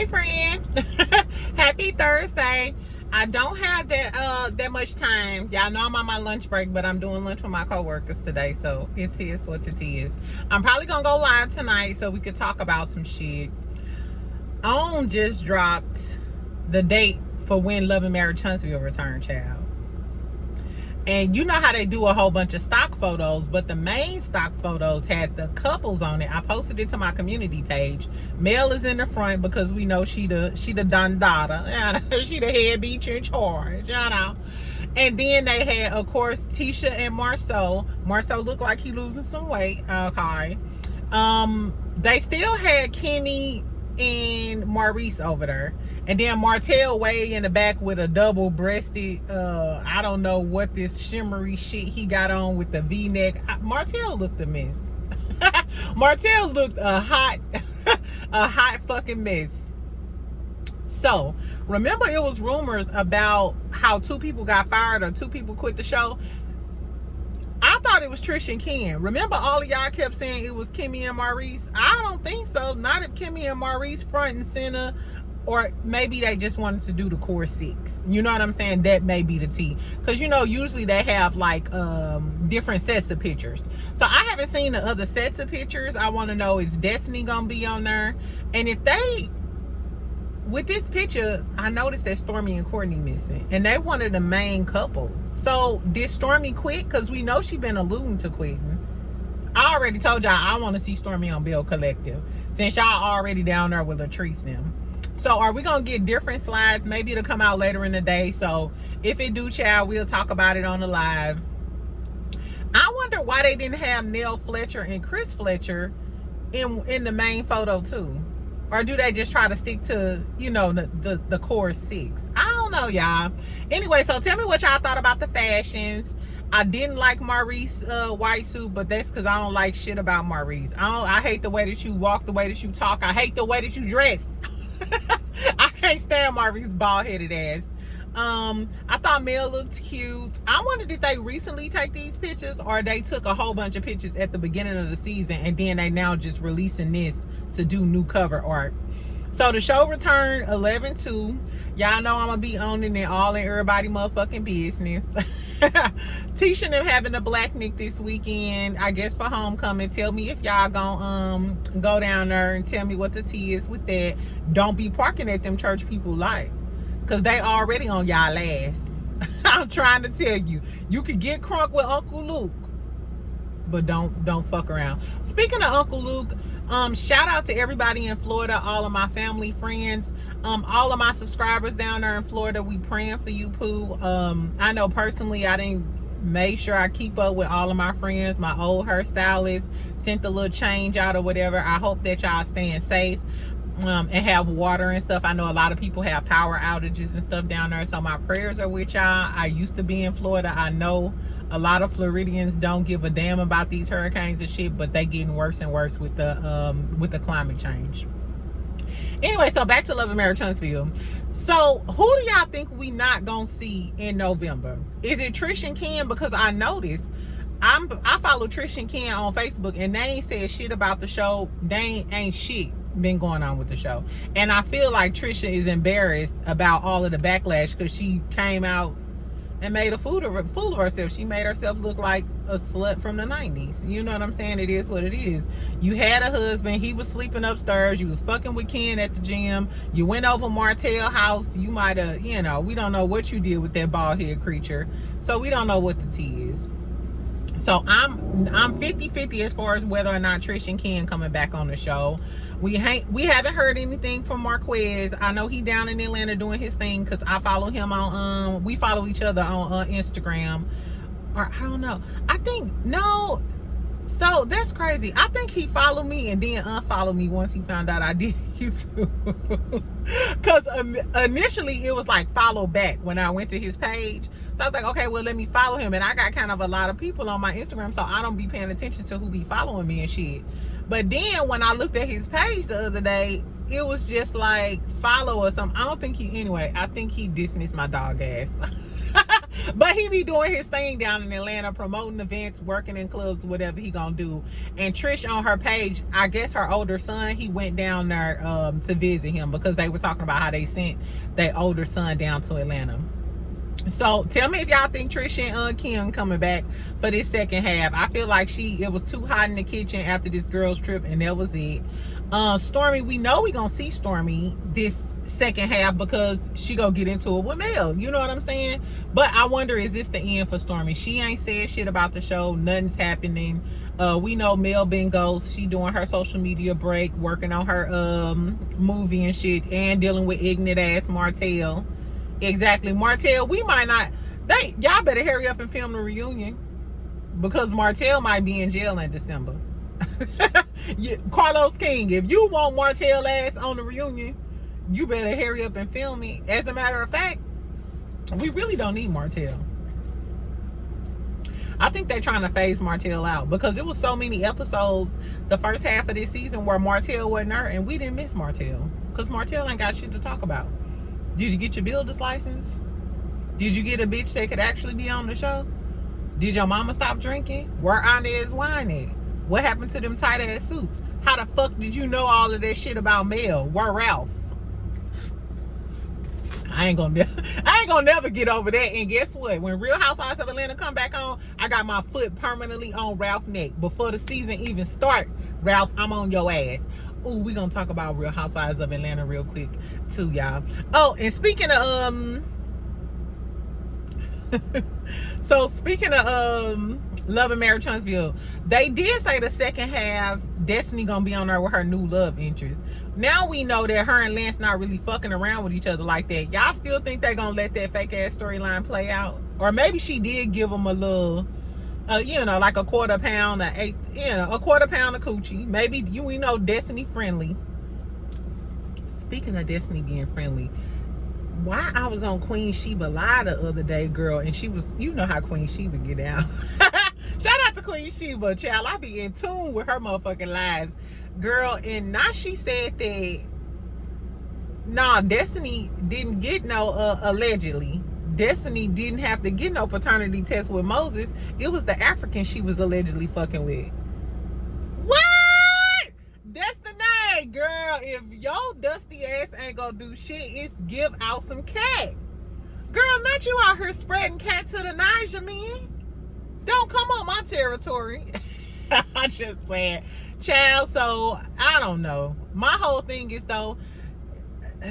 Hey friend. Happy Thursday. I don't have that much time. Y'all know I'm on my lunch break, but I'm doing lunch with my coworkers today, so it is what it is. I'm probably gonna go live tonight so we could talk about some shit. OWN just dropped the date for when Love and Marriage Huntsville return, child. And you know how they do a whole bunch of stock photos, but the main stock photos had the couples on it. I posted it to my community page. Mel is in the front because we know she the Dondada. She the head beacher in charge, you know. And then they had, of course, Tisha and Marceau. Marceau looked like he losing some weight. Okay. They still had Kenny and Maurice over there. And then Martell way in the back with a double-breasted, I don't know what this shimmery shit he got on with the V-neck. Martell looked a mess. Martell looked a hot fucking mess. So, remember it was rumors about how 2 people got fired or 2 people quit the show? I thought it was Trish and Ken. Remember all of y'all kept saying it was Kimmy and Maurice? I don't think so. Not if Kimmy and Maurice front and center. Or maybe they just wanted to do the core 6. You know what I'm saying? That may be the T. Because, you know, usually they have, like, different sets of pictures. So, I haven't seen the other sets of pictures. I want to know, is Destiny going to be on there? And if they... With this picture, I noticed that Stormi and Courtney missing. And they one of the main couples. So, did Stormi quit? Because we know she been alluding to quitting. I already told y'all I want to see Stormi on Bill Collective. Since y'all already down there with Latrice and them. So are we gonna get different slides? Maybe it'll come out later in the day. So if it do, child, we'll talk about it on the live. I wonder why they didn't have Nell Fletcher and Chris Fletcher in the main photo too. Or do they just try to stick to, you know, the core 6? I don't know, y'all. Anyway, so tell me what y'all thought about the fashions. I didn't like Maurice white suit, but that's because I don't like shit about Maurice. I hate the way that you walk, the way that you talk. I hate the way that you dress. I can't stand Maurice's bald-headed ass. I thought Mel looked cute. I wondered, did they recently take these pictures, or they took a whole bunch of pictures at the beginning of the season and then they now just releasing this to do new cover art. So the show returned 11/2. Y'all know I'm gonna be owning it all in everybody motherfucking business. Tisha and them having a black nick this weekend, I guess for homecoming. Tell me if y'all gonna go down there and tell me what the tea is with that. Don't be parking at them church people like, cause they already on y'all ass. I'm trying to tell you, you could get crunk with Uncle Luke, but don't fuck around. Speaking of Uncle Luke, shout out to everybody in Florida, all of my family, friends, all of my subscribers down there in Florida. We praying for you, Pooh. I know personally I didn't make sure I keep up with all of my friends. My old hairstylist sent a little change out or whatever. I hope that y'all staying safe and have water and stuff. I know a lot of people have power outages and stuff down there, so my prayers are with y'all. I used to be in Florida. I know a lot of Floridians don't give a damn about these hurricanes and shit, but they getting worse and worse with the climate change. Anyway, so back to Love and Marriage Huntsville. So who do y'all think we not gonna see in November? Is it Trish and Ken? Because I noticed I follow Trish and Ken on Facebook and they ain't said shit about the show. They ain't shit been going on with the show. And I feel like Trisha is embarrassed about all of the backlash because she came out and made a fool of herself. She made herself look like a slut from the 90s. You know what I'm saying? It is what it is. You had a husband. He was sleeping upstairs. You was fucking with Ken at the gym. You went over Martell house. You might have, you know, we don't know what you did with that bald head creature. So we don't know what the tea is. So I'm 50-50 as far as whether or not Trish and Ken coming back on the show. We haven't heard anything from Marquez. I know he down in Atlanta doing his thing because I follow him on we follow each other on Instagram. Or I don't know. I think no. So that's crazy. I think he followed me and then unfollowed me once he found out I did YouTube. Because initially it was like follow back when I went to his page. So I was like, okay, well, let me follow him. And I got kind of a lot of people on my Instagram, so I don't be paying attention to who be following me and shit. But then when I looked at his page the other day, it was just like follow or something. I don't think he, anyway, I think he dismissed my dog ass. But he be doing his thing down in Atlanta, promoting events, working in clubs, whatever he gonna do. And Trish on her page, I guess her older son, he went down there to visit him because they were talking about how they sent their older son down to Atlanta. So tell me if y'all think Trish and Kim coming back for this second half. I feel like it was too hot in the kitchen after this girls trip, and that was it. Stormi, we know we gonna see Stormi this second half because she gonna get into it with Mel. You know what I'm saying? But I wonder, is this the end for Stormi? She ain't said shit about the show. Nothing's happening. We know Mel been ghost. She doing her social media break, working on her movie and shit, and dealing with ignorant ass Martell. Exactly. Martell, we might not. Y'all better hurry up and film the reunion because Martell might be in jail in December. Carlos King, if you want Martell ass on the reunion, you better hurry up and film it. As a matter of fact, we really don't need Martell. I think they're trying to phase Martell out because it was so many episodes the first half of this season where Martell wasn't there, and we didn't miss Martell because Martell ain't got shit to talk about. Did you get your builder's license? Did you get a bitch that could actually be on the show? Did your mama stop drinking? Where Inez wine at? What happened to them tight ass suits? How the fuck did you know all of that shit about Mel? Where Ralph? I ain't gonna never get over that. And guess what? When Real Housewives of Atlanta come back on, I got my foot permanently on Ralph's neck. Before the season even start, Ralph, I'm on your ass. Ooh, we gonna talk about Real Housewives of Atlanta real quick too, y'all. Oh, and speaking of so speaking of Love and Marriage Huntsville, they did say the second half Destiny gonna be on there with her new love interest. Now we know that her and Lance not really fucking around with each other like that. Y'all still think they gonna let that fake ass storyline play out? Or maybe she did give him a little like a quarter pound, a quarter pound of coochie. Maybe we know Destiny friendly. Speaking of Destiny being friendly, why I was on Queen Sheba Live the other day, girl, and she was, you know how Queen Sheba get down. Shout out to Queen Sheba, child. I be in tune with her motherfucking lives, girl. And now she said that Destiny didn't get no allegedly. Destiny didn't have to get no paternity test with Moses. It was the African she was allegedly fucking with. What? Destiny, girl, if your dusty ass ain't gonna do shit, it's give out some cat. Girl, not you out here spreading cat to the Niger, man. Don't come on my territory. I just playing. Child, so I don't know. My whole thing is though,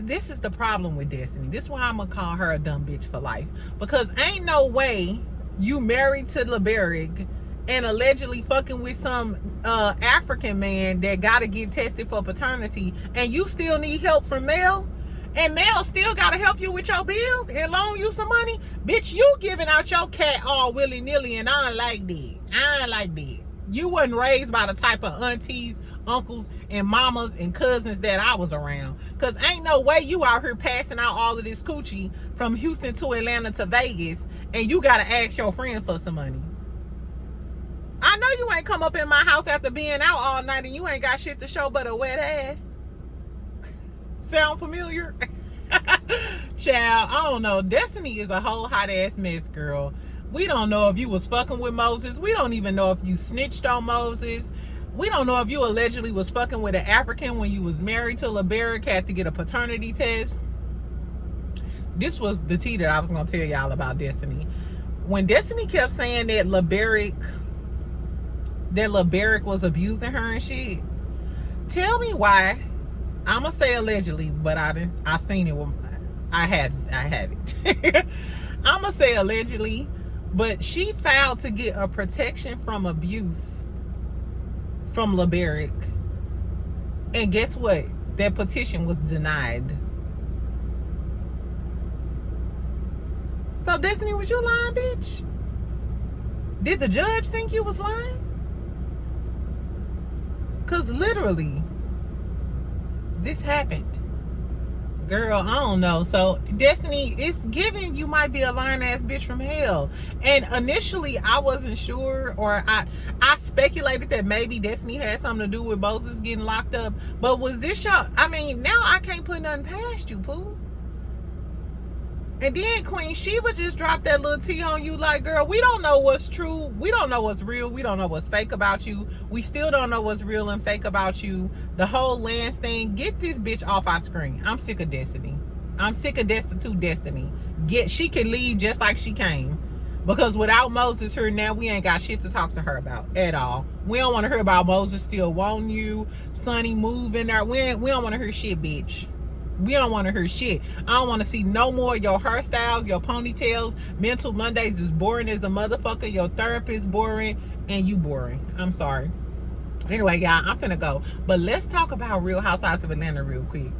this is the problem with Destiny. This is why I'm gonna call her a dumb bitch for life. Because ain't no way you married to LeBeric and allegedly fucking with some African man that gotta get tested for paternity, and you still need help from Mel, and Mel still gotta help you with your bills and loan you some money. Bitch, you giving out your cat all willy-nilly, and I ain't like that. You wasn't raised by the type of aunties, uncles, and mamas and cousins that I was around. Cause ain't no way you out here passing out all of this coochie from Houston to Atlanta to Vegas, and you gotta ask your friend for some money. I know you ain't come up in my house after being out all night and you ain't got shit to show but a wet ass. Sound familiar? Child, I don't know. Destiny is a whole hot ass mess, girl. We don't know if you was fucking with Moses. We don't even know if you snitched on Moses. We don't know if you allegedly was fucking with an African when you was married to LeBeric, had to get a paternity test. This was the tea that I was going to tell y'all about Destiny. When Destiny kept saying that LeBeric was abusing her and shit, tell me why. I'm going to say allegedly, but I seen it. I have it. I'm going to say allegedly. But she filed to get a protection from abuse from LeBeric. And guess what? That petition was denied. So Destiny, was you lying, bitch? Did the judge think you was lying? Because literally, this happened. Girl, I don't know. So Destiny, it's giving you might be a lying ass bitch from hell. And initially I wasn't sure, or I speculated that maybe Destiny had something to do with Moses getting locked up. But was this your, I mean, now I can't put nothing past you, Pooh. And then Queen Sheba just dropped that little tea on you like, girl, we don't know what's true. We don't know what's real. We don't know what's fake about you. We still don't know what's real and fake about you. The whole Lance thing, get this bitch off our screen. I'm sick of Destiny. I'm sick of Destitute Destiny. She can leave just like she came. Because without Moses here, now we ain't got shit to talk to her about at all. We don't want to hear about Moses still wanting you, Sonny moving there. We don't want to hear shit, bitch. We don't want to hear shit. I don't want to see no more of your hairstyles, your ponytails. Mental Mondays is boring as a motherfucker. Your therapist boring, and you boring. I'm sorry. Anyway, y'all, I'm finna go. But let's talk about Real Housewives of Atlanta real quick.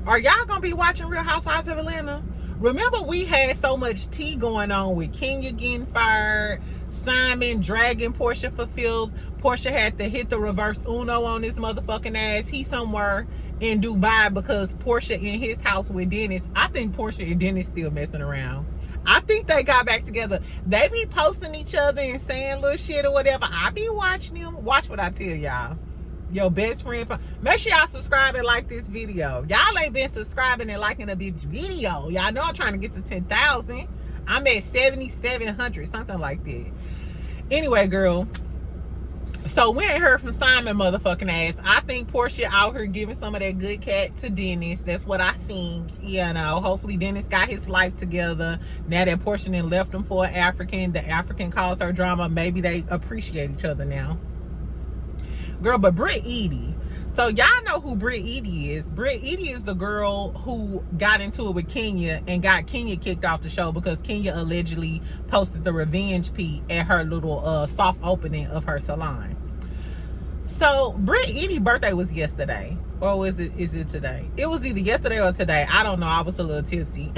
Are y'all gonna be watching Real Housewives of Atlanta? Remember, we had so much tea going on with Kenya getting fired, Simon dragging Porsha for filth. Porsha had to hit the reverse Uno on his motherfucking ass. He somewhere in Dubai because Porsha in his house with Dennis. I think Porsha and Dennis still messing around. I think they got back together. They be posting each other and saying little shit or whatever. I be watching them. Watch what I tell y'all. Your best friend. Make sure y'all subscribe and like this video. Y'all ain't been subscribing and liking a bitch video. Y'all know I'm trying to get to 10,000. I'm at 7,700, something like that. Anyway, girl. So we ain't heard from Simon motherfucking ass. I think Porsha out here giving some of that good cat to Dennis. That's what I think. You know, hopefully Dennis got his life together. Now that Porsha then left him for an African, the African caused her drama. Maybe they appreciate each other now. Girl, but Brit Eady. So y'all know who Brit Eady is. Brit Eady is the girl who got into it with Kenya and got Kenya kicked off the show because Kenya allegedly posted the revenge pee at her little soft opening of her salon. So Brit Eady's birthday was yesterday. Or is it today? It was either yesterday or today. I don't know. I was a little tipsy.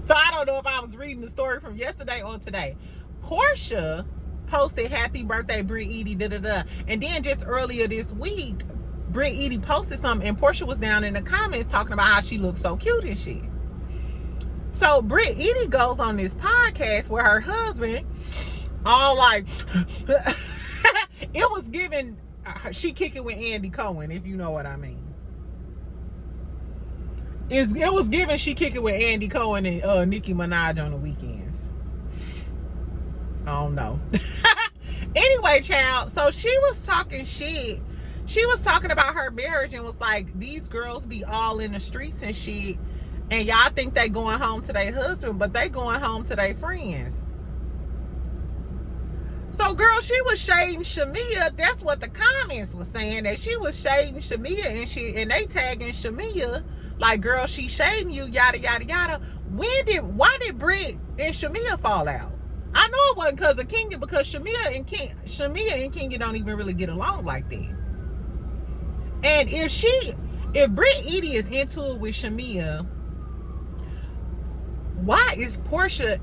So I don't know if I was reading the story from yesterday or today. Porsha posted happy birthday Brit Eady, and then just earlier this week Brit Eady posted something and Porsha was down in the comments talking about how she looks so cute and shit. So Brit Eady goes on this podcast where her husband all like it was given she kick it with Andy Cohen, if you know what I mean. It was given she kick it with Andy Cohen and Nicki Minaj on the weekends. I don't know. Anyway, child, so she was talking shit. She was talking about her marriage and was like, these girls be all in the streets and shit, and y'all think they going home to their husband, but they going home to their friends. So, girl, she was shading Shamea. That's what the comments was saying, that she was shading Shamea, and they tagging Shamea like, girl, she shading you, yada, yada, yada. Why did Brit and Shamea fall out? I know it wasn't because of Kenya, because Shamea and Kenya don't even really get along like that. And if Brit Eady is into it with Shamea, why is Porsha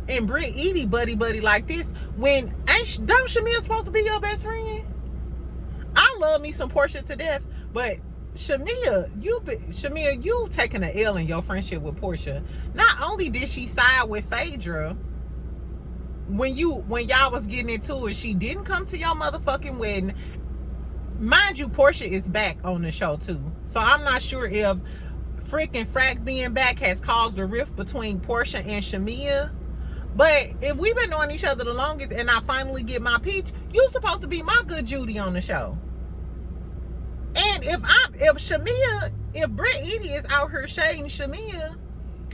and Brit Eady buddy like this when don't Shamea supposed to be your best friend? I love me some Porsha to death, but Shamea, you taking an L in your friendship with Porsha. Not only did she side with Phaedra when y'all was getting into it, she didn't come to your motherfucking wedding. Mind you, Porsha is back on the show too. So I'm not sure if freaking Frack being back has caused a rift between Porsha and Shamea. But if we've been knowing each other the longest and I finally get my peach, you supposed to be my good Judy on the show. And if Brit Eady is out here shading Shamea,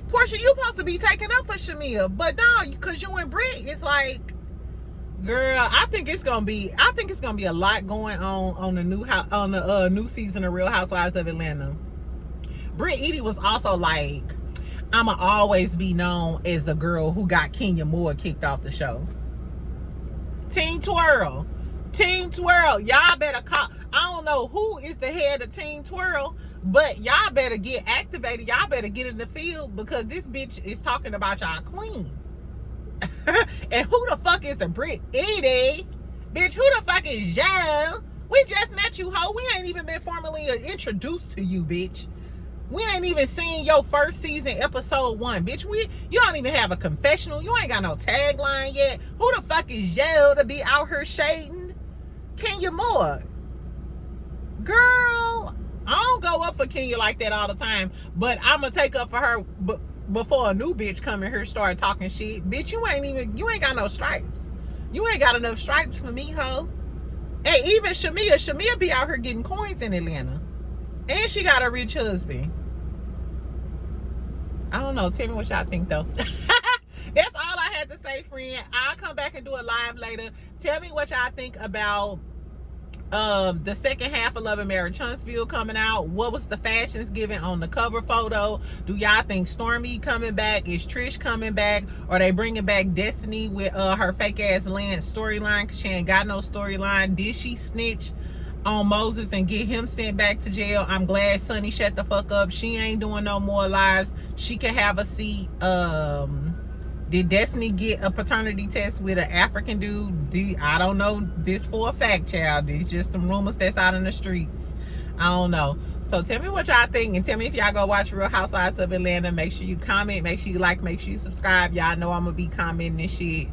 Porsha, you supposed to be taking up for Shamea. But no, because you and Brit, it's like, girl, I think it's gonna be a lot going on the new season of Real Housewives of Atlanta. Brit Eady was also like, I'ma always be known as the girl who got Kenya Moore kicked off the show. Team Twirl. Y'all better call. I don't know who is the head of Team Twirl, but y'all better get activated. Y'all better get in the field because this bitch is talking about y'all queen. And who the fuck is a Brit Eady? Bitch, who the fuck is y'all? We just met you, ho. We ain't even been formally introduced to you, bitch. We ain't even seen your first season, episode 1, bitch. You don't even have a confessional. You ain't got no tagline yet. Who the fuck is y'all to be out here shading Kenya Moore? Girl, I don't go up for Kenya like that all the time, but I'm gonna take up for her. But before a new bitch come in here start talking shit. Bitch, you ain't got no stripes. You ain't got enough stripes for me, ho. And even Shamea be out here getting coins in Atlanta. And she got a rich husband. I don't know. Tell me what y'all think, though. That's all I had to say, friend. I'll come back and do a live later. Tell me what y'all think about the second half of Love and Marriage Huntsville coming out. What was the fashions given on the cover photo? Do y'all think Stormi coming back? Is Trish coming back? Are they bringing back Destiny with her fake ass Lance storyline? Because she ain't got no storyline. Did she snitch on Moses and get him sent back to jail? I'm glad Sonny shut the fuck up. She ain't doing no more lives. She can have a seat. Did Destiny get a paternity test with an African dude? I don't know this for a fact, child. It's just some rumors that's out in the streets. I don't know. So tell me what y'all think, and tell me if y'all go watch Real Housewives of Atlanta. Make sure you comment, make sure you like, make sure you subscribe. Y'all know I'm gonna be commenting and shit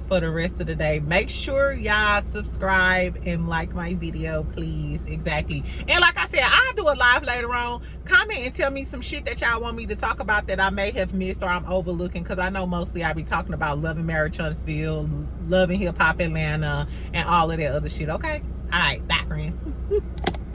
for the rest of the day. Make sure y'all subscribe and like my video, please. Exactly. And like I said, I'll do a live later on. Comment and tell me some shit that y'all want me to talk about that I may have missed or I'm overlooking, because I know mostly I be talking about Love and Marriage Huntsville, Love and Hip Hop Atlanta, and all of that other shit. Okay? All right. Bye, friend.